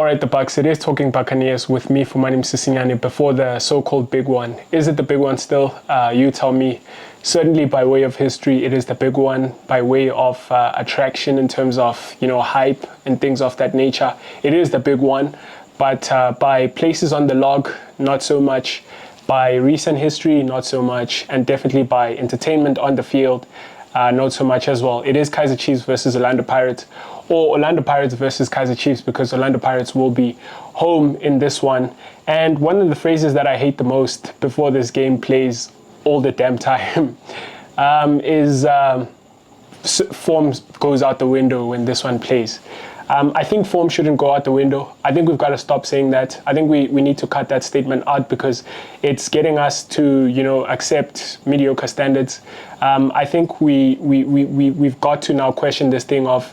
All right, the Bucks. It is Talking Buccaneers with me, Fumane, before the so-called big one. Is it the big one still? You tell me. Certainly by way of history, it is the big one. By way of attraction in terms of, hype and things of that nature, it is the big one. But by places on the log, not so much. By recent history, not so much. And definitely by entertainment on the field, not so much as well. It is Kaizer Chiefs versus Orlando Pirates, or Orlando Pirates versus Kaizer Chiefs, because Orlando Pirates will be home in this one. And one of the phrases that I hate the most before this game plays all the damn time is form goes out the window when this one plays. I think form shouldn't go out the window. I think we've got to stop saying that. I think we need to cut that statement out because it's getting us to, accept mediocre standards. I think we've got to now question this thing of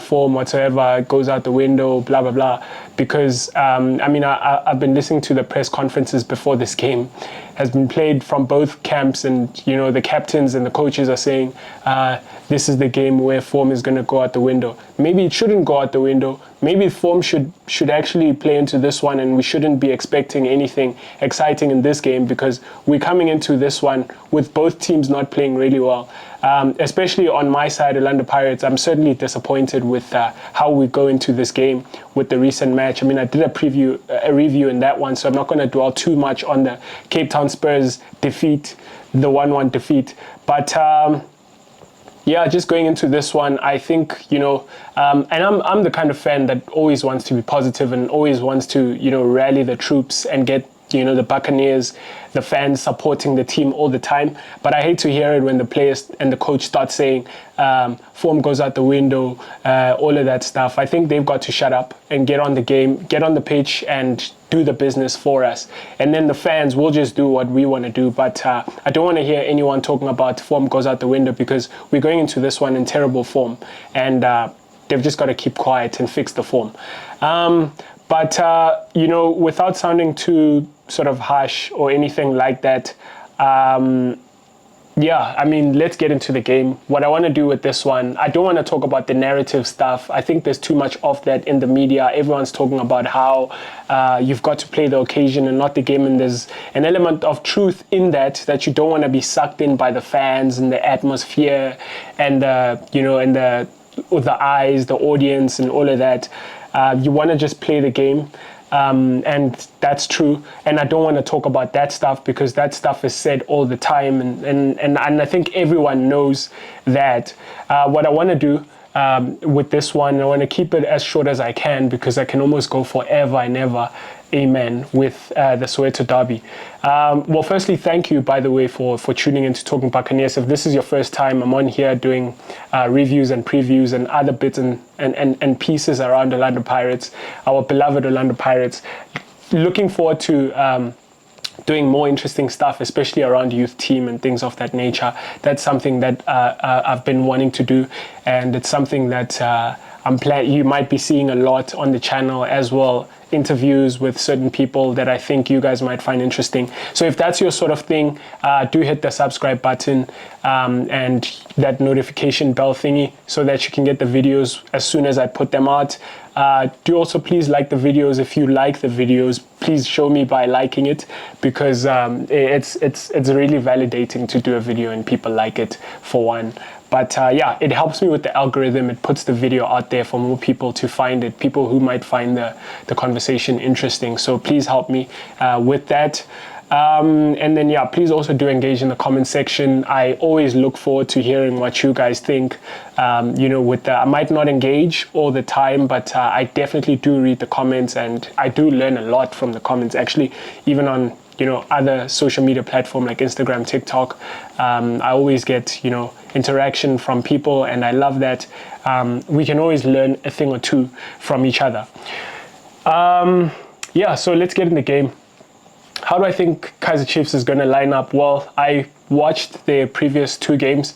form whatsoever goes out the window, blah, blah, blah. Because, I've been listening to the press conferences before this game. Has been played from both camps, and, the captains and the coaches are saying, this is the game where form is going to go out the window. Maybe it shouldn't go out the window. Maybe form should actually play into this one, and we shouldn't be expecting anything exciting in this game because we're coming into this one with both teams not playing really well. Especially on my side, Orlando Pirates, I'm certainly disappointed with how we go into this game with the recent match. I did a review in that one, so I'm not going to dwell too much on the Cape Town Spurs defeat, the 1-1 defeat. But just going into this one, I think, and I'm the kind of fan that always wants to be positive and always wants to, rally the troops and get, the Buccaneers, the fans supporting the team all the time. But I hate to hear it when the players and the coach start saying form goes out the window, all of that stuff. I think they've got to shut up and get on the game, get on the pitch and do the business for us. And then the fans will just do what we want to do. But I don't want to hear anyone talking about form goes out the window because we're going into this one in terrible form. And they've just got to keep quiet and fix the form. But without sounding too sort of harsh or anything like that, let's get into the game. What I want to do with this one, I don't want to talk about the narrative stuff. I think there's too much of that in the media. Everyone's talking about how you've got to play the occasion and not the game, and there's an element of truth in that you don't want to be sucked in by the fans and the atmosphere and the eyes, the audience, and all of that. You want to just play the game. And that's true. And I don't want to talk about that stuff because that stuff is said all the time. And I think everyone knows that. What I want to do with this one, I want to keep it as short as I can because I can almost go forever and ever. Amen. With the Soweto derby. Well, firstly, thank you, by the way, for tuning in to Talking Buccaneers. If this is your first time, I'm on here doing reviews and previews and other bits and pieces around Orlando Pirates, our beloved Orlando Pirates. Looking forward to doing more interesting stuff, especially around youth team and things of that nature. That's something that I've been wanting to do, and it's something that you might be seeing a lot on the channel as well. Interviews with certain people that I think you guys might find interesting. So if that's your sort of thing, do hit the subscribe button and that notification bell thingy so that you can get the videos as soon as I put them out. Do also please like the videos. If you like the videos, please show me by liking it because it's really validating to do a video and people like it, for one. But it helps me with the algorithm. It puts the video out there for more people to find it, people who might find the conversation interesting. So please help me with that. And then, please also do engage in the comment section. I always look forward to hearing what you guys think. I might not engage all the time, but I definitely do read the comments and I do learn a lot from the comments, actually, even on other social media platform like Instagram, TikTok. I always get, interaction from people, and I love that. We can always learn a thing or two from each other. So let's get in the game. How do I think Kaizer Chiefs is going to line up? Well, I watched their previous two games,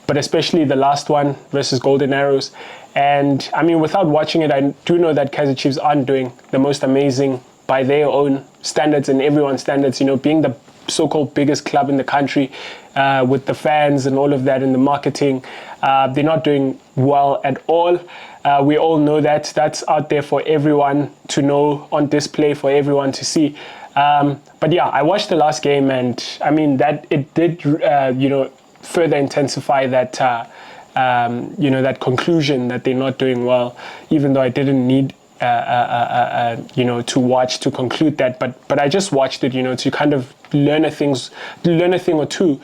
but especially the last one versus Golden Arrows. And without watching it, I do know that Kaizer Chiefs aren't doing the most amazing by their own standards and everyone's standards, being the so-called biggest club in the country, with the fans and all of that and the marketing. They're not doing well at all. We all know that. That's out there for everyone to know, on display for everyone to see. But yeah, I watched the last game, and I mean that it did, further intensify that, that conclusion that they're not doing well. Even though I didn't need, to watch to conclude that, but I just watched it, to kind of learn a thing or two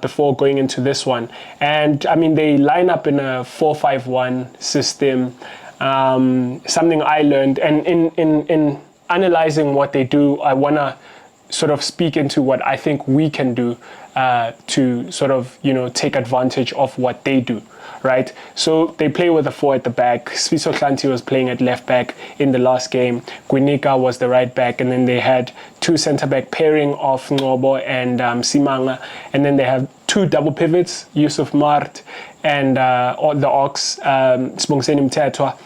before going into this one. And I mean, they line up in a 4-5-1 system. Something I learned, and in analyzing what they do, I want to sort of speak into what I think we can do to sort of, take advantage of what they do, right? So they play with a 4 at the back. Sfiso Hlanti was playing at left back in the last game. Gwinika was the right back, and then they had 2 centre-back pairing of Ngobo and Simanga, and then they have 2 double pivots, Yusuf Mart and the Ox, Sibongiseni Mthethwa.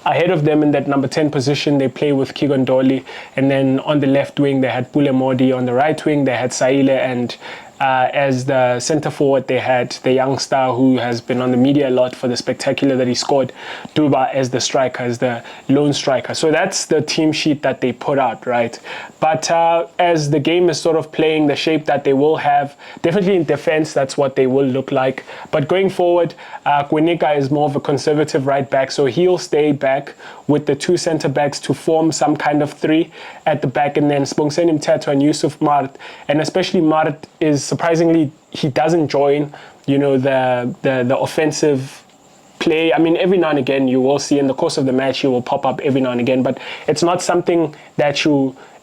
Ahead of them in that number 10 position, they play with Kigon Dolly. And then on the left wing, they had Pule Modi. On the right wing, they had Saile. And as the centre forward, they had the young star who has been on the media a lot for the spectacular that he scored, Duba, as the striker, as the lone striker. So that's the team sheet that they put out, right? But as the game is sort of playing the shape that they will have, definitely in defense, that's what they will look like. But going forward, Gwinika is more of a conservative right back, so he'll stay back with the 2 centre backs to form some kind of 3 at the back, and then Sibongiseni Mthethwa and Yusuf Mart. And especially Mart is, surprisingly, he doesn't join, the offensive play. I mean, every now and again you will see in the course of the match he will pop up every now and again, but it's not something that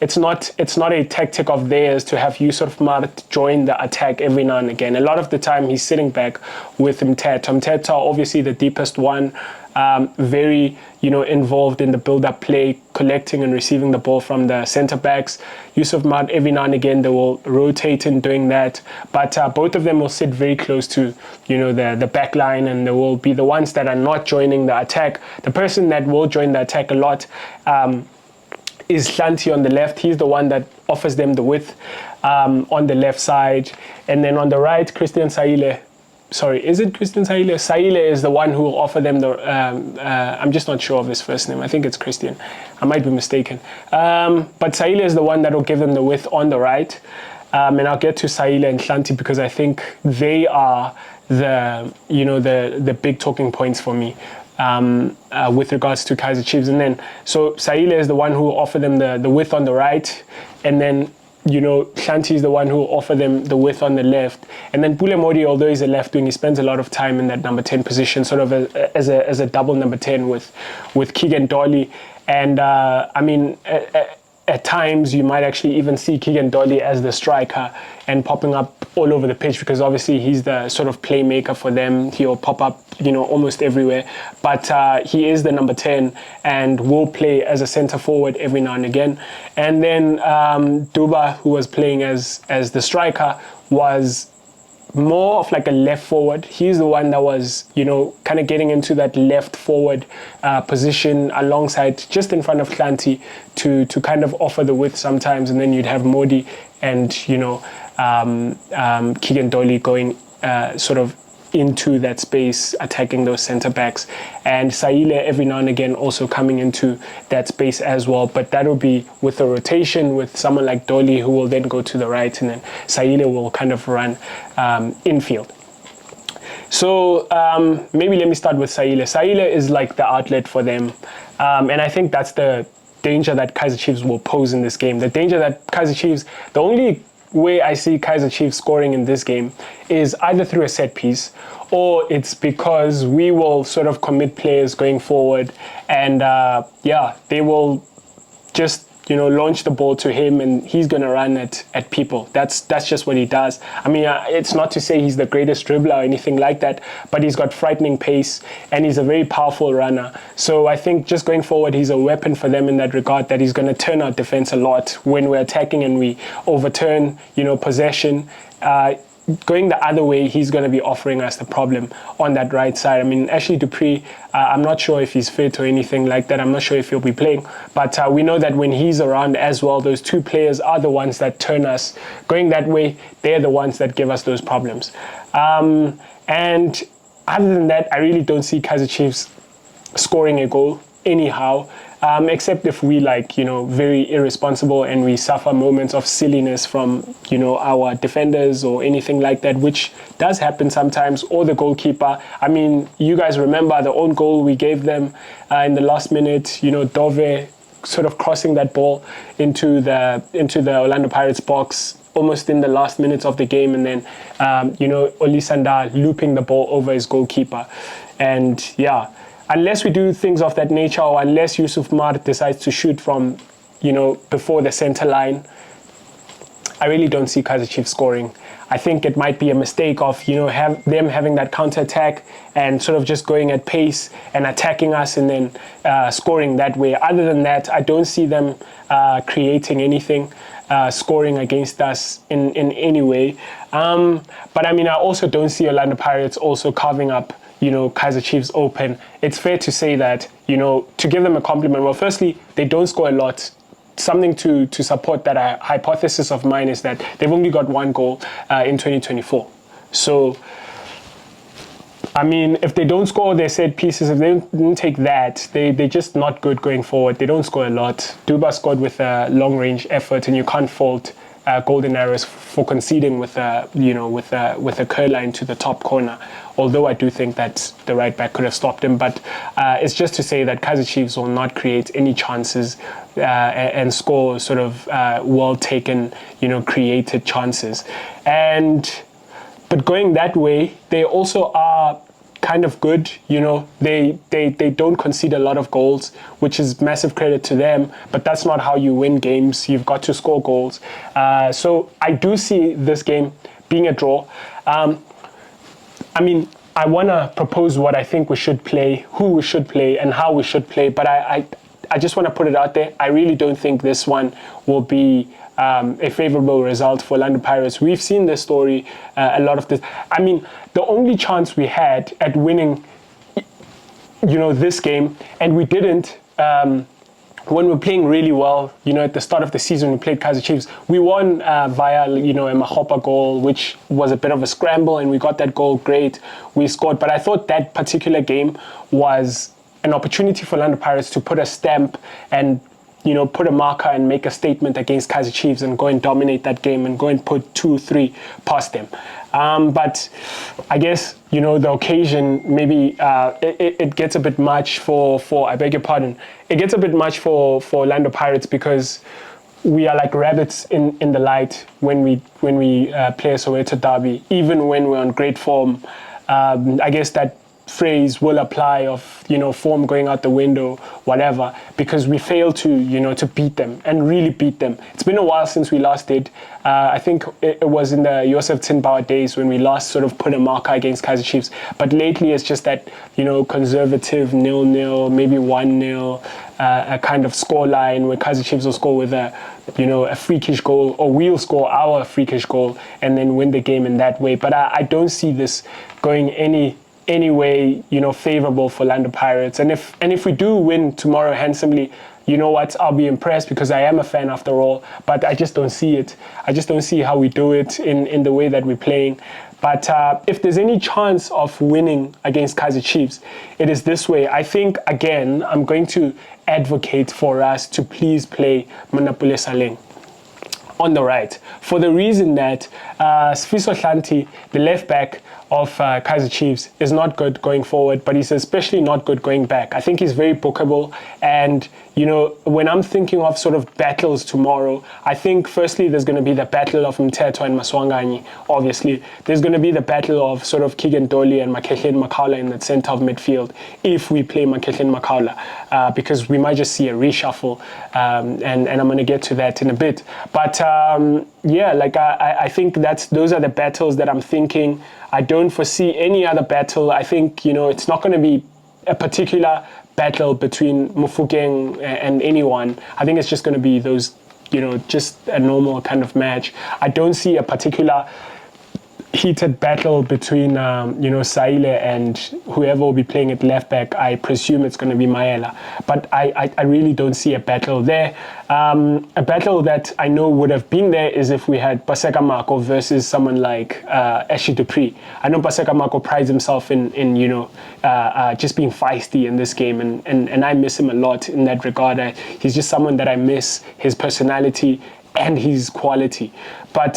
it's not a tactic of theirs to have Yusuf Mart join the attack every now and again. A lot of the time he's sitting back with Mthethwa. Mthethwa, obviously the deepest one, very involved in the build-up play, collecting and receiving the ball from the centre backs. Yusuf Mart, every now and again they will rotate in doing that, but both of them will sit very close to the back line, and they will be the ones that are not joining the attack. The person that will join the attack a lot is Hlanti on the left. He's the one that offers them the width on the left side, and then on the right, Christian Saile. Sorry, is it Christian Saile? Saile is the one who will offer them the... I'm just not sure of his first name. I think it's Christian. I might be mistaken. But Saile is the one that will give them the width on the right. And I'll get to Saile and Hlanti because I think they are the big talking points for me with regards to Kaizer Chiefs. And then, so Saile is the one who will offer them the width on the right. And then Hlanti is the one who will offer them the width on the left. And then Pule Modi, although he's a left wing, he spends a lot of time in that number 10 position, sort of as a double number 10 with Keegan Dolly. And I mean, at times you might actually even see Keegan Dolly as the striker and popping up all over the pitch, because obviously he's the sort of playmaker for them. He'll pop up almost everywhere, but he is the number 10 and will play as a centre forward every now and again. And then Duba, who was playing as the striker, was more of like a left forward. He's the one that was, kind of getting into that left forward position alongside, just in front of Hlanti, to kind of offer the width sometimes. And then you'd have Modi and, Keegan Dolly going sort of into that space, attacking those centre backs, and Saile every now and again also coming into that space as well. But that'll be with a rotation with someone like Dolly, who will then go to the right, and then Saile will kind of run infield. So maybe let me start with Saile. Saile is like the outlet for them, and I think that's the danger that Kaizer Chiefs will pose in this game. The danger that Kaizer Chiefs, the only way I see Kaizer Chiefs scoring in this game is either through a set piece, or it's because we will sort of commit players going forward, and they will just launch the ball to him, and he's going to run at people. That's just what he does. I mean, it's not to say he's the greatest dribbler or anything like that, but he's got frightening pace and he's a very powerful runner. So I think just going forward, he's a weapon for them in that regard, that he's going to turn out defense a lot when we're attacking and we overturn, possession. going the other way, he's going to be offering us the problem on that right side. I mean, Ashley Dupree, I'm not sure if he's fit or anything like that. I'm not sure if he'll be playing. But we know that when he's around as well, those two players are the ones that turn us. Going that way, they're the ones that give us those problems. And other than that, I really don't see Kaizer Chiefs scoring a goal anyhow. Except if we very irresponsible and we suffer moments of silliness from, our defenders or anything like that, which does happen sometimes, or the goalkeeper. I mean, you guys remember the own goal we gave them in the last minute, Dove sort of crossing that ball into the Orlando Pirates box almost in the last minutes of the game, and then, Olisanda looping the ball over his goalkeeper. And yeah, unless we do things of that nature, or unless Yusuf Mar decides to shoot from, before the center line, I really don't see Kaizer Chiefs scoring. I think it might be a mistake of, them having that counter-attack and sort of just going at pace and attacking us and then scoring that way. Other than that, I don't see them creating anything, scoring against us in any way. But I mean, I also don't see Orlando Pirates also carving up Kaizer Chiefs open. It's fair to say that, to give them a compliment, well, firstly, they don't score a lot. Something to support that hypothesis of mine is that they've only got one goal in 2024. So, I mean, if they don't score their set pieces, if they didn't take that, they're just not good going forward. They don't score a lot. Duba scored with a long-range effort, and you can't fault Golden Arrows for conceding with a curler into the top corner. Although I do think that the right back could have stopped him, but it's just to say that Kaizer Chiefs will not create any chances and score sort of well taken, created chances. But going that way, they also are kind of good. They don't concede a lot of goals, which is massive credit to them, but that's not how you win games. You've got to score goals. So I do see this game being a draw. I mean, I want to propose what I think we should play, who we should play, and how we should play, but I just want to put it out there. I really don't think this one will be a favorable result for Orlando Pirates. We've seen this story, a lot of this. I mean, the only chance we had at winning, this game, and we didn't, when we're playing really well, at the start of the season, we played Kaizer Chiefs. We won via, a Mahopa goal, which was a bit of a scramble, and we got that goal. Great, we scored. But I thought that particular game was an opportunity for Orlando Pirates to put a stamp and, put a marker and make a statement against Kaizer Chiefs and go and dominate that game and go and put 2-3 past them. But I guess, the occasion, maybe it gets a bit much for I beg your pardon, it gets a bit much for Orlando Pirates because we are like rabbits in the light when we play a Soweto derby, even when we're on great form. I guess that phrase will apply of, form going out the window, whatever, because we failed to, to beat them and really beat them. It's been a while since we last did. I think it was in the Joseph Tinbauer days when we last sort of put a marker against Kaizer Chiefs. But lately it's just that, conservative 0-0, maybe 1-0, a kind of score line where Kaizer Chiefs will score with a freakish goal, or we'll score our freakish goal and then win the game in that way. But I don't see this going any way, favorable for Orlando Pirates. And if we do win tomorrow handsomely, you know what, I'll be impressed because I am a fan after all, but I just don't see it. I just don't see how we do it in the way that we're playing. But if there's any chance of winning against Kaizer Chiefs, it is this way. I think, again, I'm going to advocate for us to please play Manapule Saleng on the right, for the reason that Sfiso Hlanti, the left back of Kaizer Chiefs, is not good going forward, but he's especially not good going back. I think he's very bookable, and when I'm thinking of sort of battles tomorrow, I think firstly there's going to be the battle of Mteto and Maswanganyi. Obviously, there's going to be the battle of sort of Keegan Dolly and Makhehleni Makaula in the center of midfield if we play Makhehleni Makaula, because we might just see a reshuffle, and I'm going to get to that in a bit. But yeah, like I think those are the battles that I'm thinking. I don't foresee any other battle. I think, it's not going to be a particular battle between Mufokeng and anyone. I think it's just going to be those, just a normal kind of match. I don't see a particular heated battle between Saile and whoever will be playing at left back. I presume it's going to be Maela, but I really don't see a battle there. A battle that I know would have been there is if we had Paseka Marco versus someone like Ashley Dupree. I know Paseka Marco prides himself in just being feisty in this game, and I miss him a lot in that regard. He's just someone that I miss, his personality and his quality. But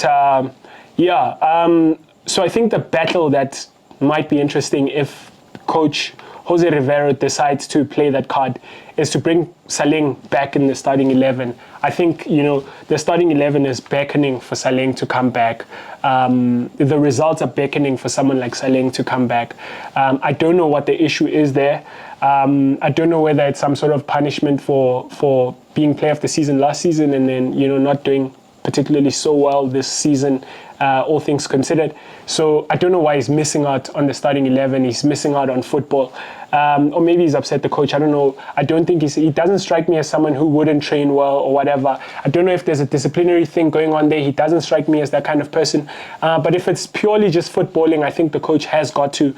so I think the battle that might be interesting if Coach Jose Rivero decides to play that card is to bring Saleng back in the starting 11. I think, the starting 11 is beckoning for Saleng to come back. The results are beckoning for someone like Saleng to come back. I don't know what the issue is there. I don't know whether it's some sort of punishment for being player of the season last season and then, not doing particularly so well this season, all things considered. So I don't know why he's missing out on the starting 11. He's missing out on football. Or maybe he's upset the coach. I don't know. I don't think he doesn't strike me as someone who wouldn't train well or whatever. I don't know if there's a disciplinary thing going on there. He doesn't strike me as that kind of person. But if it's purely just footballing, I think the coach has got to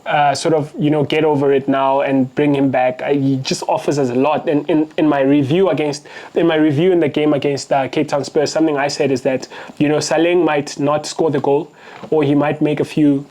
get over it now and bring him back. He just offers us a lot. And in my review in the game against Cape Town Spurs, something I said is that Saleng might not score the goal, or he might make a few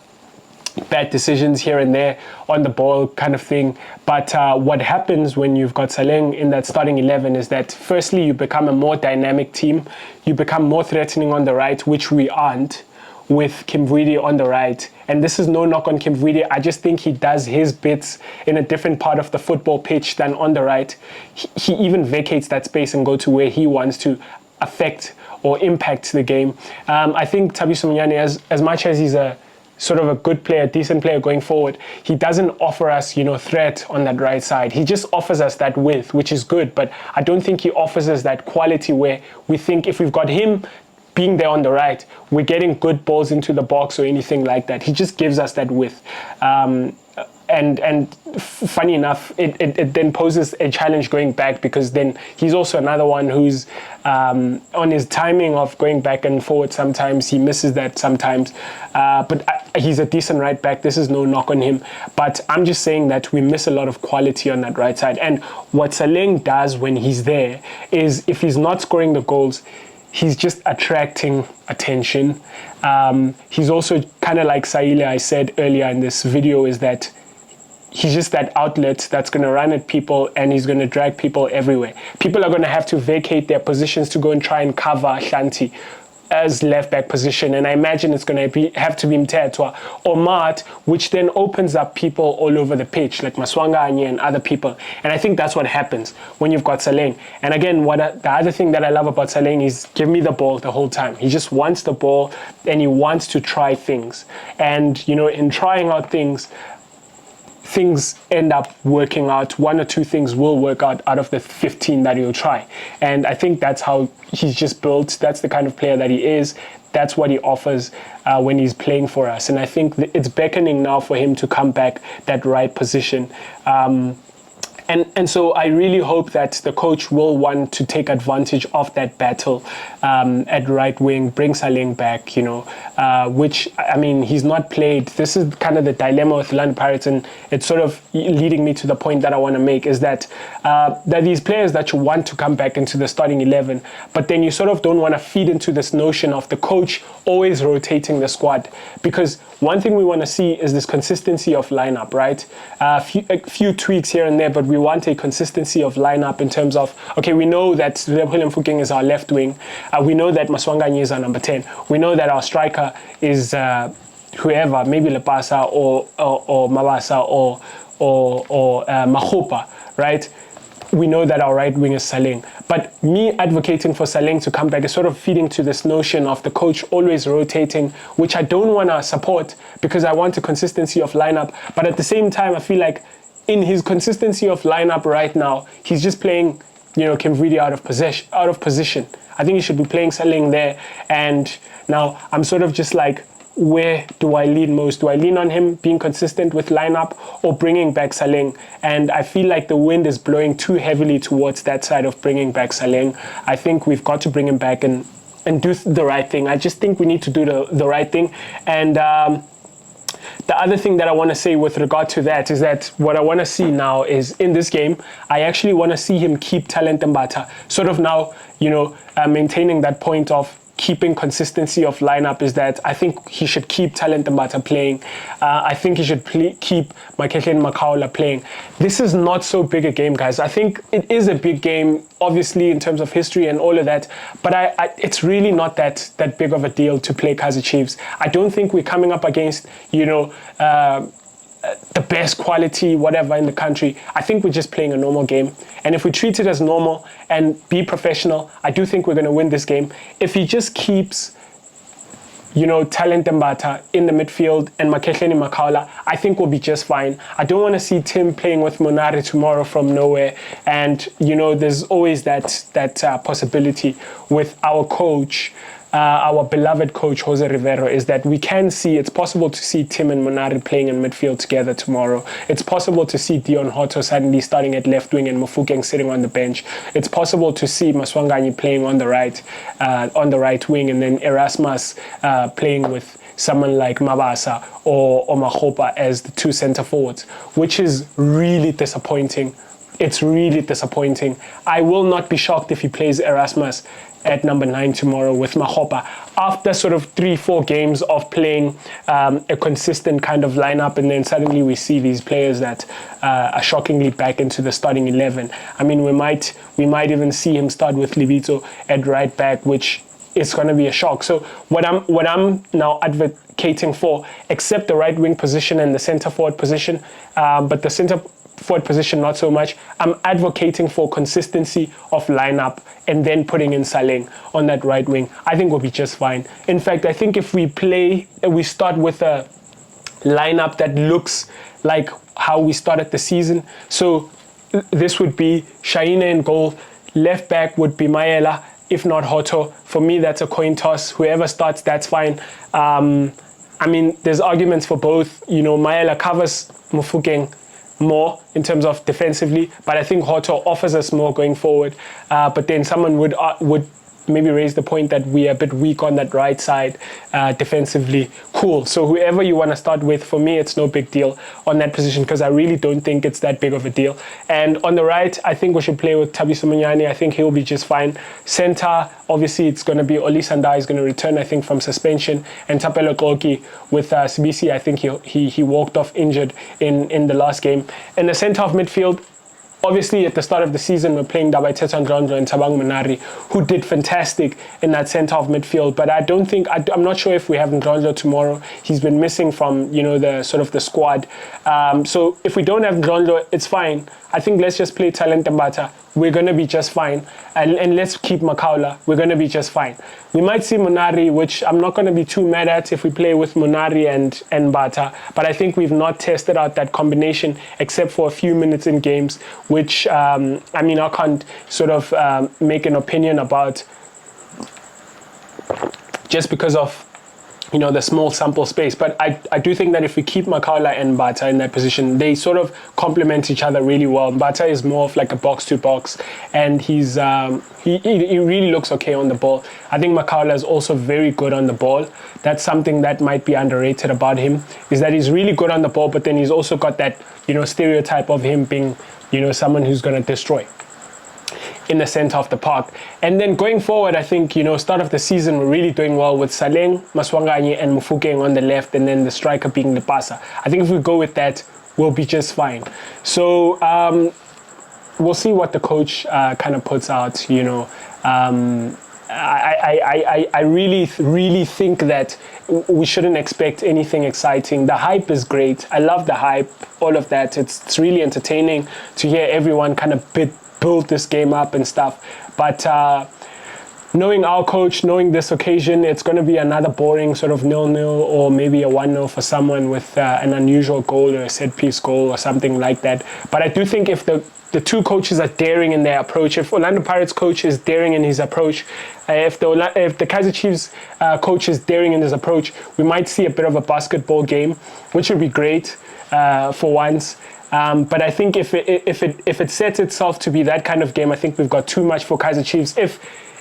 bad decisions here and there on the ball kind of thing. But what happens when you've got Saleng in that starting 11 is that firstly, you become a more dynamic team. You become more threatening on the right, which we aren't with Kimvwidi on the right. And this is no knock on Kimvwidi. I just think he does his bits in a different part of the football pitch than on the right. He even vacates that space and go to where he wants to affect or impact the game. I think Thabiso Monyane, as much as he's a sort of a good player, decent player going forward, he doesn't offer us, threat on that right side. He just offers us that width, which is good, but I don't think he offers us that quality where we think if we've got him being there on the right, we're getting good balls into the box or anything like that. He just gives us that width. And funny enough, it then poses a challenge going back, because then he's also another one who's on his timing of going back and forward. Sometimes he misses that sometimes, but he's a decent right back. This is no knock on him, but I'm just saying that we miss a lot of quality on that right side. And what Saleng does when he's there is, if he's not scoring the goals, he's just attracting attention. He's also kind of like Saile, I said earlier in this video, is that he's just that outlet that's going to run at people, and he's going to drag people everywhere. People are going to have to vacate their positions to go and try and cover Shanti as left back position, and I imagine it's going to have to be Mtetwa or Mart, which then opens up people all over the pitch like Maswanganye and other people. And I think that's what happens when you've got Saleng. And again, the other thing that I love about Saleng is, give me the ball the whole time. He just wants the ball and he wants to try things. And in trying out things end up working out. One or two things will work out of the 15 that he'll try. And I think that's how he's just built. That's the kind of player that he is. That's what he offers when he's playing for us. And I think it's beckoning now for him to come back that right position. And so I really hope that the coach will want to take advantage of that battle at right wing, bring Saleng back, which, I mean, he's not played. This is kind of the dilemma with London Pirates, and it's sort of leading me to the point that I want to make, is that there are these players that you want to come back into the starting 11, but then you sort of don't want to feed into this notion of the coach always rotating the squad, because one thing we want to see is this consistency of lineup, right? A few tweaks here and there, but we want a consistency of lineup in terms of, okay, we know that Leopold Mfukeng is our left wing. We know that Maswanganye is our number 10. We know that our striker is whoever, maybe Lepasa or Mabasa or Mahopa, right? We know that our right wing is Saleng. But me advocating for Saleng to come back is sort of feeding to this notion of the coach always rotating, which I don't want to support, because I want a consistency of lineup. But at the same time, I feel like in his consistency of lineup right now, he's just playing, Kimvwidi out of position. I think he should be playing Saleng there. And now I'm sort of just like, where do I lean most? Do I lean on him being consistent with lineup or bringing back Saleng? And I feel like the wind is blowing too heavily towards that side of bringing back Saleng. I think we've got to bring him back and do the right thing. I just think we need to do the right thing. And the other thing that I want to say with regard to that is that what I want to see now is in this game, I actually want to see him keep Talent Mbata. Sort of now, maintaining that point of keeping consistency of lineup is that I think he should keep Talent Mbata playing. I think he should keep Makhehleni Makaula playing. This is not so big a game, guys. I think it is a big game, obviously, in terms of history and all of that, but it's really not that big of a deal to play Kaizer Chiefs. I don't think we're coming up against, the best quality, whatever, in the country. I think we're just playing a normal game. And if we treat it as normal and be professional, I do think we're going to win this game. If he just keeps, Talent Mbata in the midfield and Makhehleni Makaula, I think we'll be just fine. I don't want to see Tim playing with Monare tomorrow from nowhere. And, there's always that possibility with our coach, our beloved coach Jose Rivero, is that we can see, it's possible to see Tim and Monari playing in midfield together tomorrow. It's possible to see Dion Hotto suddenly starting at left wing and Mofokeng sitting on the bench. It's possible to see Maswanganyi playing on the right wing, and then Erasmus playing with someone like Mabasa or Mahopa as the two center forwards, which is really disappointing. It's really disappointing. I will not be shocked if he plays Erasmus at number 9 tomorrow with Mahopa after sort of 3-4 games of playing a consistent kind of lineup, and then suddenly we see these players that are shockingly back into the starting 11. I mean, we might even see him start with Libito at right back, which is going to be a shock. So what I'm now advocating for, except the right wing position and the center forward position, but the center forward position not so much, I'm advocating for consistency of lineup and then putting in Saleng on that right wing. I think we'll be just fine. In fact, I think if we start with a lineup that looks like how we started the season. So this would be Shaina in goal, left back would be Maela, if not Hotto. For me, that's a coin toss. Whoever starts, that's fine. I mean, there's arguments for both. Maela covers Mofokeng more in terms of defensively, but I think Hotto offers us more going forward. But then someone would maybe raise the point that we are a bit weak on that right side defensively. Cool. So whoever you want to start with, for me, it's no big deal on that position, because I really don't think it's that big of a deal. And on the right, I think we should play with Thabiso Munyane. I think he'll be just fine. Center, obviously, it's going to be Oli Sandai is going to return, I think, from suspension. And Tapelo Koki with Sibisi, I think he walked off injured in the last game. In the center of midfield, obviously, at the start of the season, we're playing Dabaiteta Ndlondlo and Tabang Manari, who did fantastic in that centre of midfield. But I'm not sure if we have Ndlondlo tomorrow. He's been missing from, the squad. So if we don't have Ndlondlo, it's fine. I think let's just play Talent Mbata. We're going to be just fine. And let's keep Makaula. We're going to be just fine. We might see Monari, which I'm not going to be too mad at if we play with Monari and Mbata. But I think we've not tested out that combination except for a few minutes in games, which, I can't sort of make an opinion about just because of the small sample space. But I do think that if we keep Makaula and Mbata in that position, they sort of complement each other really well. Mbata is more of like a box-to-box, and he really looks okay on the ball. I think Makaula is also very good on the ball. That's something that might be underrated about him, is that he's really good on the ball, but then he's also got that, stereotype of him being, someone who's going to destroy in the center of the park. And then going forward, I think, start of the season, we're really doing well with Saleng, Maswanganyi, and Mofokeng on the left, and then the striker being Lepasa. I think if we go with that, we'll be just fine. So we'll see what the coach kind of puts out, I really think that we shouldn't expect anything exciting. The hype is great. I love the hype, all of that. It's really entertaining to hear everyone kind of build this game up and stuff. But knowing our coach, knowing this occasion, it's going to be another boring sort of 0-0 or maybe a 1-0 for someone with an unusual goal or a set-piece goal or something like that. But I do think if the two coaches are daring in their approach, if Orlando Pirates coach is daring in his approach, if the Kaizer Chiefs coach is daring in his approach, we might see a bit of a basketball game, which would be great for once. But I think if it sets itself to be that kind of game, I think we've got too much for Kaizer Chiefs.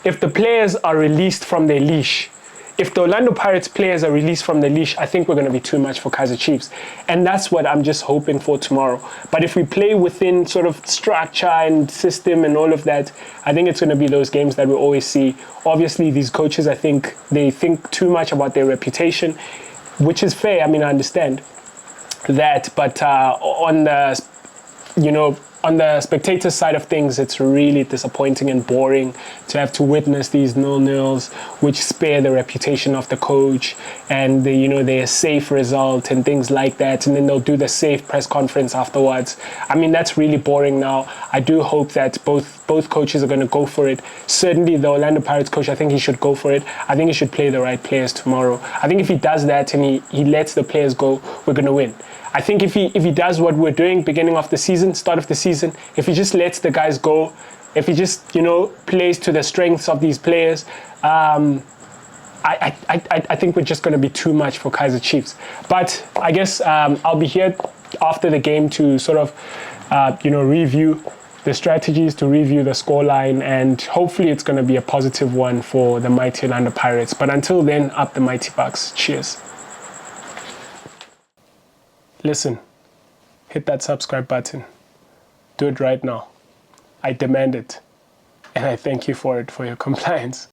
if the players are released from their leash, if the Orlando Pirates players are released from the leash, I think we're going to be too much for Kaizer Chiefs. And that's what I'm just hoping for tomorrow. But if we play within sort of structure and system and all of that, I think it's going to be those games that we always see. Obviously, these coaches, I think they think too much about their reputation, which is fair. I mean, I understand that. But on the, on the spectator side of things, it's really disappointing and boring to have to witness these 0-0s, which spare the reputation of the coach and their safe result and things like that. And then they'll do the safe press conference afterwards. I mean, that's really boring now. I do hope that both coaches are going to go for it. Certainly the Orlando Pirates coach, I think he should go for it. I think he should play the right players tomorrow. I think if he does that and he lets the players go, we're going to win. I think if he does what we're doing beginning of the season, start of the season, if he just lets the guys go, if he just plays to the strengths of these players, I think we're just going to be too much for Kaizer Chiefs. But I guess I'll be here after the game to sort of review the strategies, to review the scoreline, and hopefully it's going to be a positive one for the mighty Orlando Pirates. But until then, up the mighty Bucks. Cheers. Listen, hit that subscribe button. Do it right now. I demand it. And I thank you for it, for your compliance.